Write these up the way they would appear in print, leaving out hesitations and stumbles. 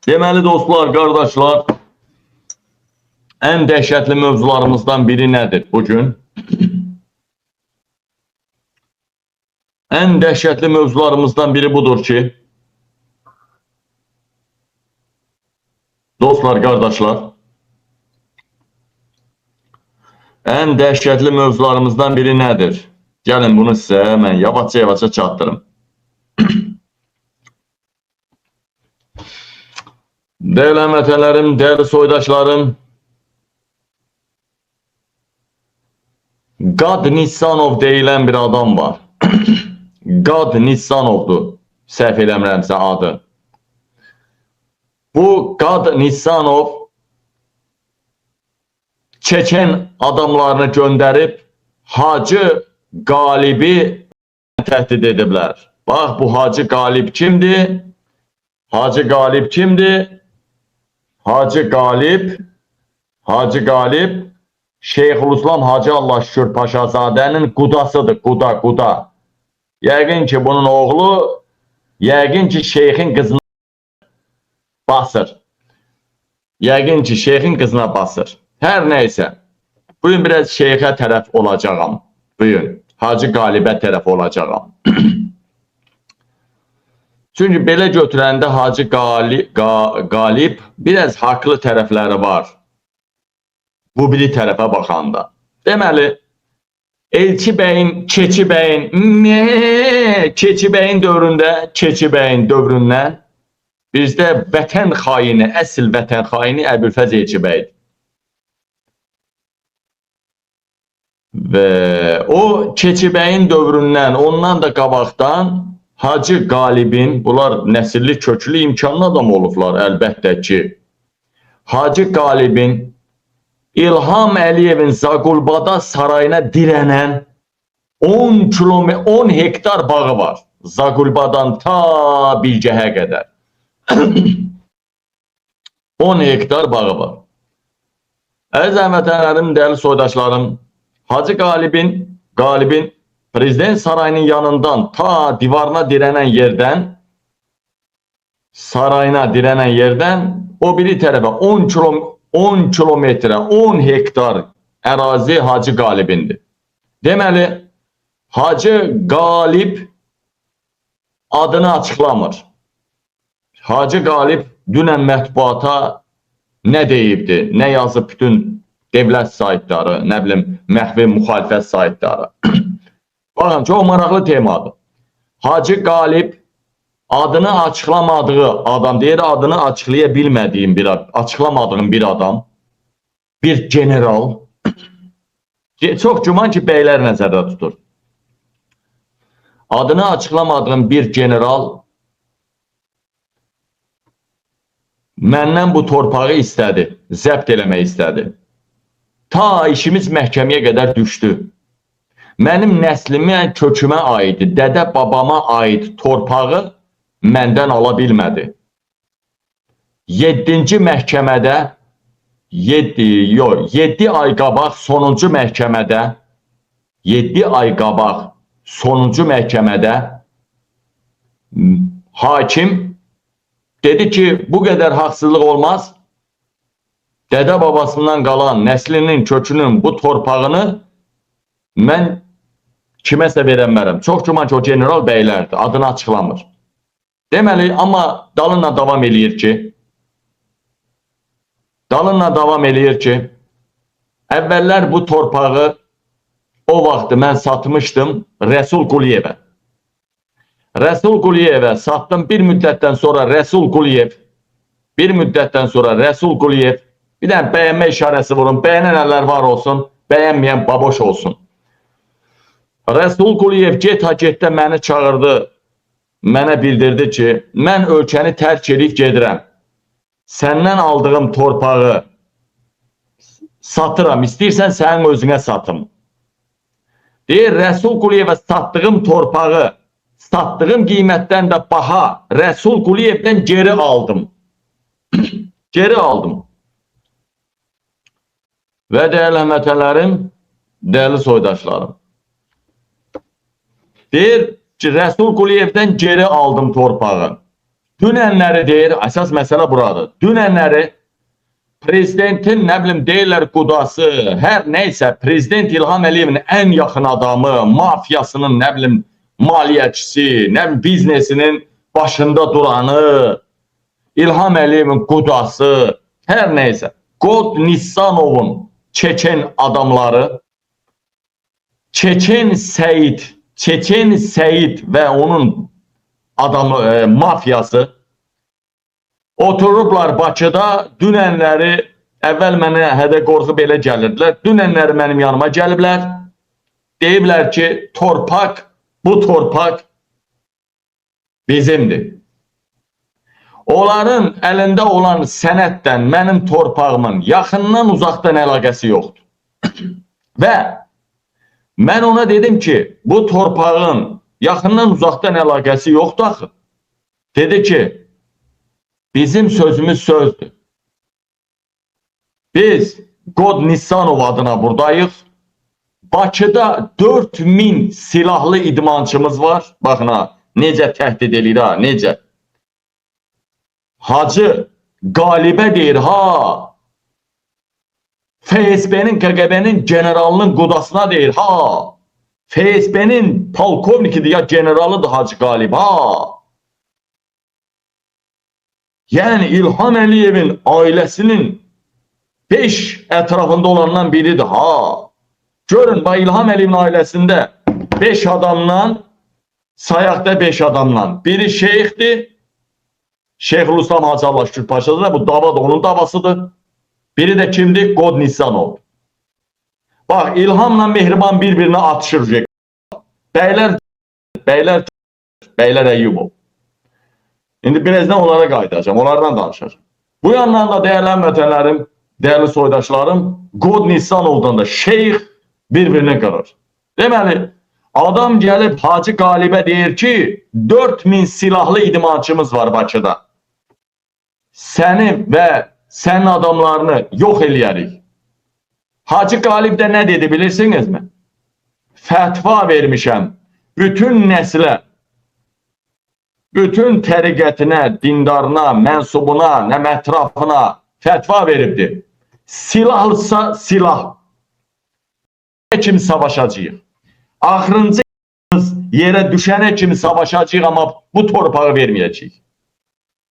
Deməli dostlar, qardaşlar, ən dəhşətli mövzularımızdan biri nədir bugün? Ən dəhşətli mövzularımızdan biri budur ki, dostlar, qardaşlar, ən dəhşətli mövzularımızdan biri nədir? Gəlin bunu sizə mən yavaşça çatdırım. Dəyərli həmvətənlərim, dəyərli soydaşlarım, Qad Nissanov deyilən bir adam var. Qad Nissanovdur, səhv eləmirəmsə adı. Bu Qad Nissanov Çeçen adamlarını göndərib Hacı Qalibi təhdid ediblər. Bax, bu Hacı Qalib kimdir? Hacı Qalib kimdir? Hacı Qalib Şeyxülislam Hacı Allah Şükür Paşazadənin qudasıdır, quda. Yəqin ki, bunun oğlu, yəqin ki, şeyxin qızına basır. Yəqin ki, şeyxin qızına basır. Hər nəysə, bugün biraz şeyxə tərəf olacağım. Bugün Hacı Qalibə tərəf olacağım. Çünki belə götürəndə Hacı Qalib biraz haqlı tərəfləri var. Bu biri tərəfə baxanda. Deməli, Elçi bəyin, Keçi bəyin dövründən bizdə vətən xaini, əsl vətən xaini Əbülfəz Elçi bəydir. Və o Keçi bəyin dövründən, ondan da qabaqdan Hacı Qalibin, bunlar nəsilli, köklü, imkanlı adam olublar əlbəttə ki. Hacı Qalibin İlham Əliyevin Zaqulbada sarayına dirənən 10 hektar bağı var. Zaqulbadan ta Bilgəhə qədər. 10 hektar bağı var. Əziz həmvətənlərim, dəyərli soydaşlarım, Hacı Qalibin Prezident sarayının yanından ta divarına dirənən yerdən, o biri tərəfə 10 kilometrə, 10 hektar ərazi Hacı Qalibindir. Deməli, Hacı Qalib adını açıqlamır. Hacı Qalib dünən mətbuata nə deyibdi, nə yazıb bütün devlət saytları, nə bilim, məxfi müxalifət saytları. Baxın, çox maraqlı temadır. Hacı Qalib adını açıqlamadığı adam, deyir adını açıqlaya bilmədiyim açıqlamadığım bir adam, bir general, çox güman ki, bəylər nəzərdə tutur. Adını açıqlamadığım bir general məndən bu torpağı istədi, zəbt eləmək istədi. Ta işimiz məhkəməyə qədər düşdü. Mənim nəslimə, kökümə aid, dədə babama aid torpağı məndən ala bilmədi. 7-ci məhkəmədə, 7 ay qabaq sonuncu məhkəmədə, 7 ay qabaq sonuncu məhkəmədə hakim dedi ki, bu qədər haqsızlıq olmaz. Dədə babasından qalan nəslinin, kökünün bu torpağını mən kiməsə verənmərəm. Çox güman ki, o general bəylərdir, adını açıqlamır. Deməli, amma dalınla davam eləyir ki, əvvəllər bu torpağı o vaxtı mən satmışdım Rəsul Quliyevə. Rəsul Quliyevə satdım, bir müddətdən sonra Rəsul Quliyev, bir dənə bəyənmə işarəsi vurun, bəyənənlər var olsun, bəyənməyən baboş olsun. Rəsul Quliyev get-ha-getdə məni çağırdı, mənə bildirdi ki, mən ölkəni tərk edib gedirəm. Səndən aldığım torpağı satıram, istəyirsən sənin özünə satım. Deyir, Rəsul Quliyevə satdığım torpağı, satdığım qiymətdən də baha Rəsul Quliyevdən geri aldım. Geri aldım. Və dəyərli həmvətənlərim, dəyərli soydaşlarım. Deyir ki, Rəsul Quliyevdən geri aldım torpağı. Dünənləri deyir, əsas məsələ buradır. Dünənləri prezidentin nə bilim deyirlər qudası, hər neysə prezident İlham Əliyevin ən yaxın adamı, mafiyasının nə bilim maliyyəçisi, nə bilim biznesinin başında duranı, İlham Əliyevin qudası, hər neysə. Qod Nissanovun Çeçen adamları, Çeçen Seyid və onun adamı, mafiyası oturublar Bakıda. Dünənləri əvvəl mənə hədə qorxub elə gəlirdilər. Dünənləri mənim yanıma gəliblər. Deyiblər ki, torpaq, bu torpaq bizimdir. Onların əlində olan sənəddən mənim torpağımın yaxından uzaqdan əlaqəsi yoxdur. Və mən ona dedim ki, bu torpağın yaxından uzaqdan əlaqəsi yoxdur axı. Dedi ki, bizim sözümüz sözdür. Biz Qod Nissanov adına buradayıq. Bakıda 4000 silahlı idmançımız var. Baxın ha, necə təhdid edir ha, necə. Hacı Qalibə deyir ha, FSB'nin, KGB'nin generalının qudasına deyir ha, FSB'nin polkovnikidir ya generalıdır Hacı Qalib ha. Yəni İlham Əliyevin ailəsinin 5 ətrafında olandan biridir ha. Görün, İlham Əliyevin ailəsində 5 adamdan, sayaqda 5 adamdan. Biri şeyxdir, Şeyxülislam Hacı Allah Şükür Paşadır, bu dava da onun davasıdır. Biri de kimdir? Qod Nissanov. Bak, İlhamla Mehriban bir-birinə atışır. Beyler Əyyubov. İndi birazdan onlara qayıdacağım, onlardan danışacağım. Bu yandan da değerli vətənlərim, değerli soydaşlarım, Qod Nissanovdan da şeyx bir-birini qırır. Deməli, adam gəlib Hacı Qalibə deyir ki, 4000 silahlı idmançımız var Bakıda. Səni və sənin adamlarını yox eləyərik. Hacı Qalib də nə dedi bilirsinizmi? Fətva vermişəm bütün nəslə, bütün təriqətinə, dindarına, mənsubuna, ətrafına fətva veribdir. Silahlısa silah. Kim savaşacağıq? Axırıncı yerə düşənə kimi savaşacağıq, amma bu torpağı verməyəcəyik.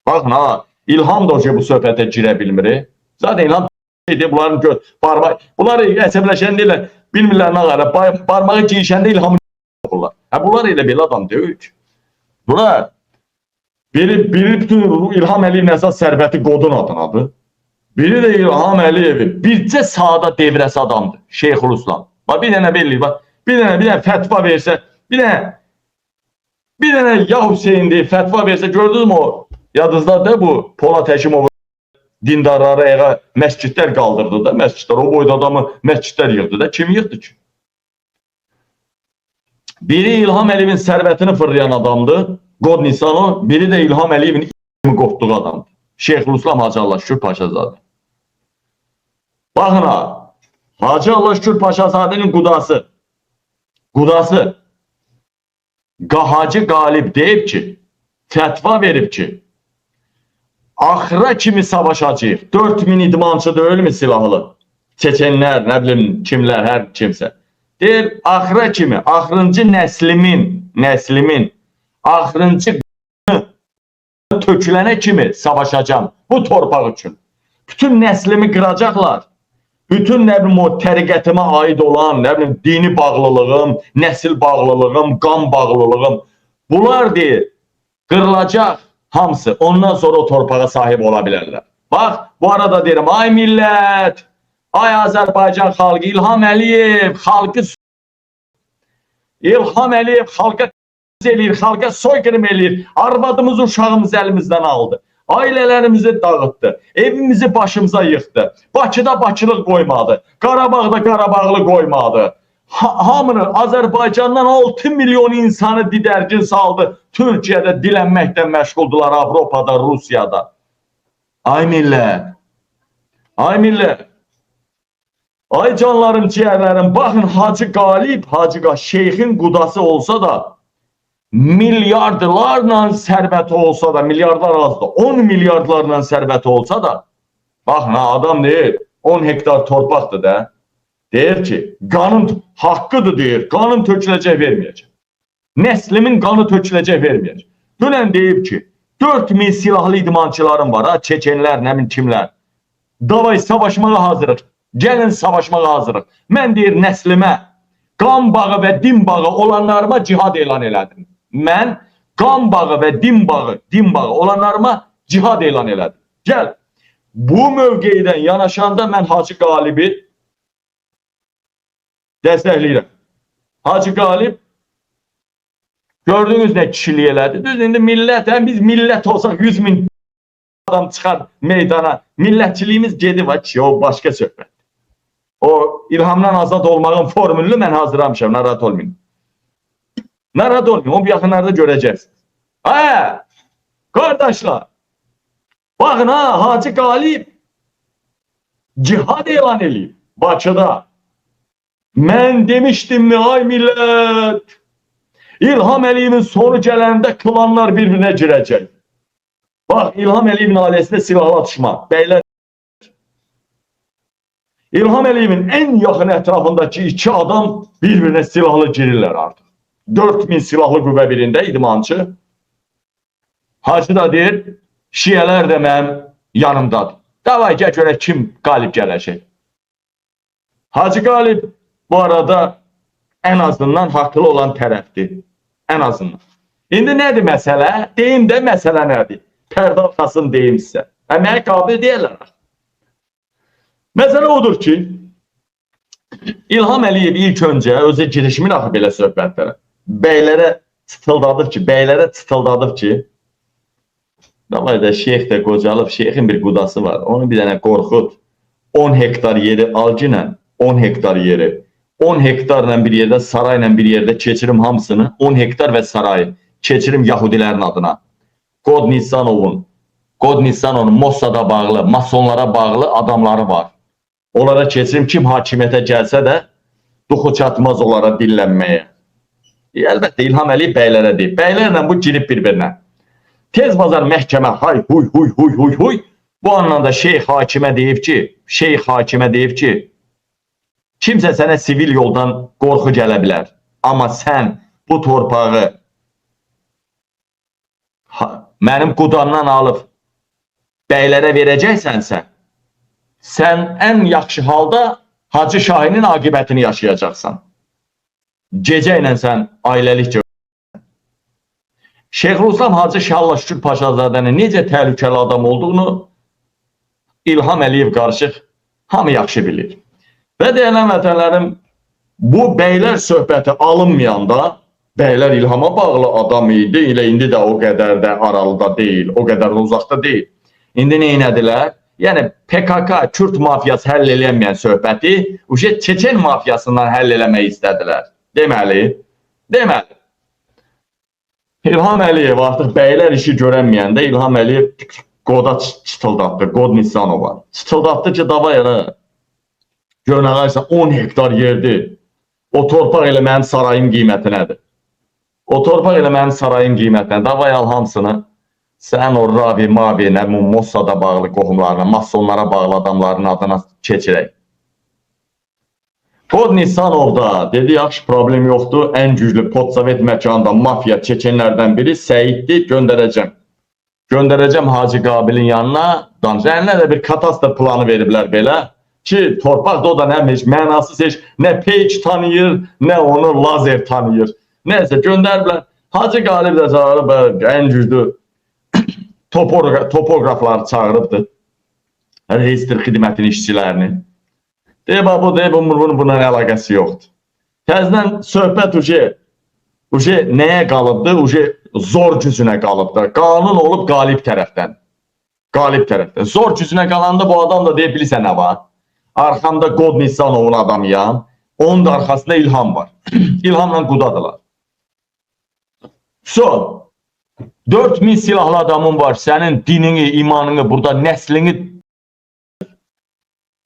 Baxın ha, İlham da bu söhbətə girə bilmir. Zaten İlham deyir, bunların barmağı, bunlar əsəbləşən deyirlər, bilmirlər nə qədər, barmağı giyişəndə İlhamı oxurlar. Bunlar elə belə adam deyil ki. Bunlar, biri bütün İlham Əliyevin əsas sərvəti Qodun adınadır. Biri də İlham Əliyevi bircə sahada devrəsi adamdır, Şeyxülislam. Bir dənə belli, bir dənə fətva versə, bir dənə ya Hüseyin deyib fətva versə, gördünüz mü o? Yadınızda da bu Polat Həkimovun dindarları məscidlər qaldırdı da, məscidlər, o boyda adamı məscidlər yığdı da, kim yığdı ki? Biri İlham Əliyevin sərvətini fırlayan adamdır, Qod Nissanov, biri də İlham Əliyevin ilmi qopduğu adamdır, Şeyxülislam Hacı Allah Şükür Paşazadə. Baxın ha, Hacı Allah Şükür Paşazadənin qudası Hacı Qalib deyib ki, fətva verib ki, axıra kimi savaşacaq. 4000 idmançı deyil mi silahlı? Çeçenlər, nə bilim kimlər, hər kimsə. Deyir, axıra kimi, axırıncı nəslimin, axırıncı tökülənə kimi savaşacağım bu torpaq üçün. Bütün nəslimi qıracaqlar. Bütün nə bilim o təriqətimə aid olan, nə bilim dini bağlılığım, nəsil bağlılığım, qan bağlılığım. Bunlar deyir, qırılacaq hamısı. Ondan sonra o torpağa sahib ola bilərlər. Bax, bu arada deyirəm, ay millət, ay Azərbaycan xalqı, İlham Əliyev xalqa eləyir, xalqa soyqırım eləyir, arvadımız, uşağımız əlimizdən aldı. Ailələrimizi dağıtdı, evimizi başımıza yıxdı, Bakıda Bakılıq qoymadı, Qarabağda Qarabağlı qoymadı. Hamını Azərbaycandan 6 milyon insanı didərgin saldı, Türkiyədə dilənməkdən məşğuldular, Avropada, Rusiyada. Ay millət, ay canlarım, ciyərlərim, baxın Hacı Qalib, şeyxin qudası olsa da, milyardlarla sərvəti olsa da, milyardlar azdır, 10 milyardlarla sərvəti olsa da, baxın, adam deyir, 10 hektar torpaqdır da, deyir ki, qanın haqqıdır deyir, qanın töküləcək verməyəcək. Nəslimin qanı töküləcək verməyəcək. Dünən deyib ki, 4000 silahlı idmançılarım var, çeçenlər, nə bilim kimlər. Davay, savaşmağa hazırıq. Gəlin savaşmağa hazırıq. Mən deyir, nəslimə qan bağı və din bağı olanlarıma cihad elan elədim. Mən qan bağı və din bağı olanlarıma cihad elan elədim. Gəl, bu mövqeydən yanaşanda mən Hacı Qalibi dəstəkləyirəm. Hacı Qalib gördüğünüz ne kişiliği elədi. Düz indi millət, biz millət olsaq 100 min adam çıxar meydana. Millətçiliyimiz gedi var ki, o başqa söhbət. O ilhamdan azad olmağın formülünü mən hazırlamışam, narahat olmayın. Narahat olmayın, onu bu yaxınlarda görəcəksiniz. Qardaşlar, baxın ha, Hacı Qalib cihad elan eləyib Bakıda. Mən demişdim mi, ay millət, İlham Əliyevin sonu gələndə klanlar bir-birinə girəcək. Bax, İlham Əliyevin ailəsində silahlı atışma. Bəylər, İlham Əliyevin ən yaxın ətrafındakı 2 adam bir-birinə silahlı girirlər artıq. 4000 silahlı qüvvə birində idmançı. Hacı da deyir, şiyələr də mənim yanımdadır. Davay, gəl görək kim qalib gələcək. Hacı Qalib bu arada en azından haklı olan tərəfdir. En azından. İndi nədir məsələ? Deyim də məsələ nədir? Pərdə arxasını deyim sizə. Mənə qabil deyirlər. Məsələ odur ki, İlham Əliyev ilk öncə özü girişimin axı belə söhbətlərə. Bəylərə çıtıldadır ki, davay da şeyx də qocalıb, şeyxin bir qudası var. Onu bir dənə qorxud. 10 hektar yeri al ginən, 10 hektar yeri. 10 hektarla bir yerdə, sarayla bir yerdə keçirim hamısını, 10 hektar və sarayı keçirim Yahudilərin adına. Qod Nissanovun Mossad'a bağlı, masonlara bağlı adamları var. Onlara keçirim, kim hakimiyyətə gəlsə də duxu çatmaz onlara dillənməyə. Əlbəttə İlham Əliyev bəylərə deyib. Bəylərlə bu girib bir-birinə. Tez bazar məhkəmə hay huy. Bu anlamda şeyx hakimə deyib ki, kimsə sənə sivil yoldan qorxu gələ bilər. Amma sən bu torpağı mənim qudamdan alıb bəylərə verəcəksənsə, sən ən yaxşı halda Hacı Şahinin aqibətini yaşayacaqsan. Gecə ilə sən ailəlik görürsən. Şeyxülislam Hacı Şahla Şükür Paşazadənin necə təhlükəli adam olduğunu İlham Əliyev qarışıq hamı yaxşı bilir. Və deyilən vətənlərim, bu bəylər söhbəti alınmayanda, bəylər İlhama bağlı adam idi, elə indi də o qədər də aralıda deyil, o qədər də uzaqda deyil. İndi neynədilər? Yəni PKK, Kürt mafiyası həll eləməyən söhbəti, Çeçen mafiyasından həll eləmək istədilər. Deməli, İlham Əliyev artıq bəylər işi görənməyəndə İlham Əliyev qoda çıtıldatdı, Qod Nissanova. Çıtıldatdı ki, davay elə. Görün ağaysa 10 hektar yerdir. O torpaq elə mənim sarayım qiymətinədir. O torpaq elə mənim sarayım qiymətinədir. Davay al hamısını. Sən o Ravi, Mavi, Mossad'a bağlı qohumlarına, masonlara bağlı adamların adına keçirək. Qod Nissanov da dedi, yaxşı problem yoxdur. Ən güclü Podsovet məkanında mafiya çeçenlərdən biri Səiddir, göndərəcəm. Göndərəcəm Hacı Qabilin yanına. Danışanlar da bir katastrof planı veriblər belə. Ki torpaq da o da nə mənasız heç, nə peyk tanıyır, nə onu lazer tanıyır. Neyse göndəriblər. Hacı Qalib də çağırıb, ən güclü topografları çağırıbdır. Reistir xidmətin işçilərini. Deyib, bunun buna nə əlaqəsi yoxdur. Təzdən söhbət nəyə qalıbdır? Zor gücünə qalıbdır. Qanun olub qalib tərəfdən. Zor gücünə qalanda bu adam da deyib, bilirsən nə var? Arxamda Qod Nissanovun adamıyam. Onun da arxasında İlham var. İlhamla qudadılar. 4000 silahlı adamın var. Sənin dinini, imanını, burada nəslini.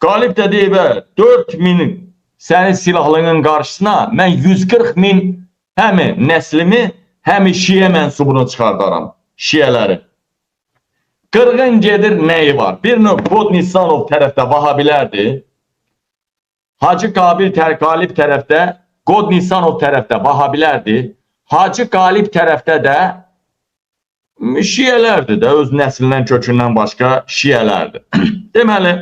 Qalib də deyib, 4000 sənin silahlığının qarşısına mən 140 min həmi nəslimi, Həmi şiə mənsubunu çıxardaram. Şiələri. Qırğın gedir nəyi var? Bir növ Qod Nisanov tərəfdə Vahabilərdir. Hacı Qabil Qalib tərəfdə, Qod Nisanov tərəfdə Vahabilərdir. Hacı Qalib tərəfdə də şiələrdir də, öz nəslindən, kökündən başqa şiələrdir. Deməli,